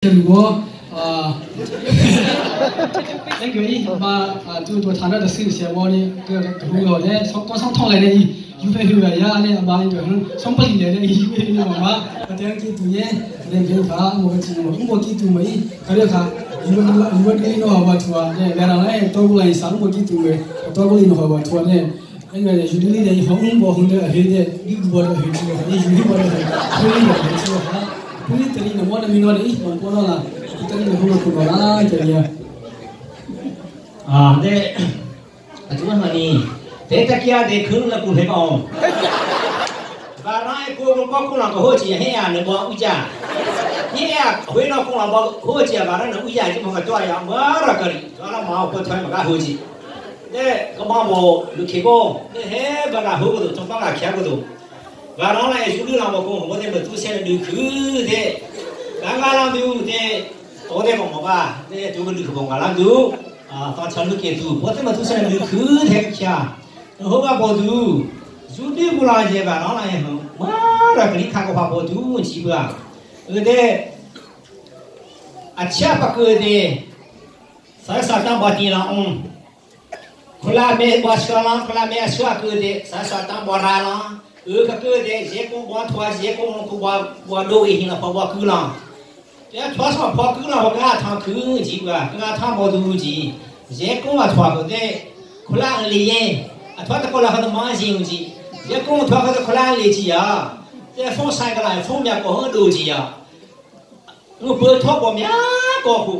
如果那个就谈到的是些我呢，如果呢，光上通来的有些有些呀，呢嘛就上不里的有些有嘛，这样几度呢，那边看我几度没，可能看如果你那话说呢，原来多过来三我几度没，多过来那话说呢。那个有的人红包红的黑的，你包的黑的，你有包的黑的，黑的黑的哈，你这里呢我那边那里我包了，这里呢我包了这里啊，对，怎么说呢？这大家的可能那不会讲，把那个过了个好些黑暗的包回家，你呀回到过了包好些把那回家就把它抓呀，没了个里，抓了毛不穿把它好些。这个妈妈录起过，那嘿把它好个都，从把它开个都，把那来修理那么工，我这么做些录去的，刚刚那都的，我这个么吧，这做个录去工刚那都，啊，当成录给都，我这么做些录去的下，好个包都，修理不来些吧，那来很，妈的，给你看个话包都奇怪，的，啊，吃不够的，啥当把地了คนละเมย์บอสกันคนละเมย์ชัวคือเด็กสาวตั้งบอราลังก็คือเด็กเจ้าคงบอทัวร์เจ้าคงกูบอดูอีกนะพอบอคือลังเจ้าทัวร์สมัพอคือลังพอกระทำคือจีกว่ากระทำบอดูจีเจ้าคงว่าทัวร์ก็เด็กคนละเลี้ยงทัวร์ตะคนละเขาต้องมาจีงจีเจ้าคงทัวร์เขาต้องคนละเลี้ยงจีอ่ะเจ้าฟงใส่กันเลยฟงเมียก็หัวดูจีอ่ะงูเปิดทัวร์บ่เมียก็คู่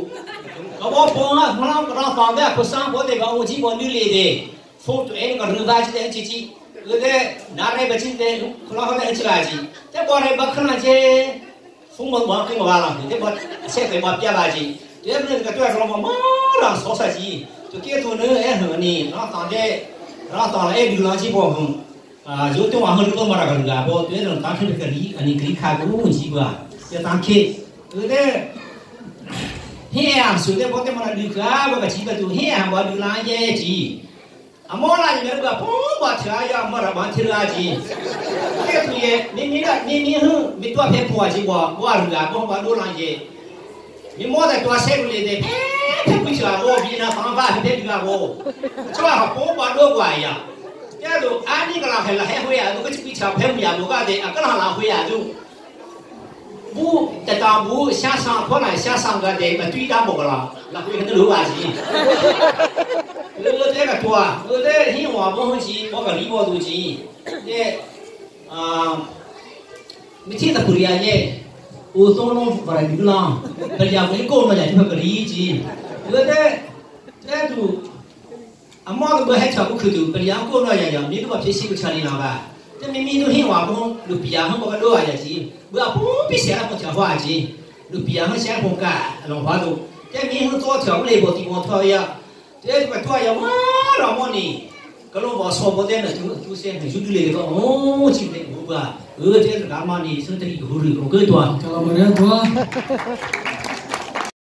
ก็บอกพงอ่ะพงเราฟังได้คนสร้างพอเด็กก็อุ้งจีบอลดูเลยเด็กฟงตัวเองก็รู้ว่าจะได้จีก็ได้นาเรบัจิเด็กคนเราเขาได้จีราจีแต่บอลเรบักขนาดเจ้ฟงมันบอกขึ้นมาแล้วแต่บอลเสกไปบอลเปียบาจีเดี๋ยวมันก็ตัวเรามาเราสอนสัจีตัวเกี่ยตัวนึงเหือนี่เราตอนเด็กเราตอนเอ็ดูหลังจีบอลอยู่ตัวหัวรู้ตัวมาแล้วกันละบอลตัวเราตั้งขึ้นเป็นกะลีอันนี้กะลีขากูจีกว่าจะตั้งขึ้นก็ได้เฮียสุดท้ายพอเต็มมาดูข้าวก็จีบตัวเฮียมาดูหลังเย่จีอมอลาเนี่ยก็ปุ๊บว่าเทียยามารบันเทียจีแค่ตัวเองนี่ฮึมีตัวเพชรผัวจีว่ารู้ละปุ๊บว่าดูหลังเย่มีมอแต่ตัวเซลล์เลยเด็กเพชรผู้ชายว่าพี่น้าฟังว่าเพชรดีกว่าชอบเขาปุ๊บว่าดูกว่าอย่างแค่ดูอันนี้ก็เราเห็นละเฮ้ยหัวดูก็จะพิจารณาเพชรอย่างดูก็เด็กก็เราหัวดูบูแต่ตอนบู下上พอไหน下上ก็เด็กมันตุ้ยตามบอกเราเราคุยกันรู้ว่าจี这个多，这新华不好吃，我个李波都吃，这没听到不哩啊？这我东龙不来牛郎，不哩啊？没搞嘛，就个李吃，这都阿妈都不还吃不口头，不哩啊？搞那样，你都把皮西不吃哩了吧？这明明都新华不路边上我个多啊吃，不要不必写了不吃花吃，路边上先不干，弄花都，这明明早条不来不地方讨厌。这个多呀嘛，老么呢？个老把说不得了，就先很就来个哦，就来我吧，这是干嘛呢？身体有好了，我更多。干嘛呢？多。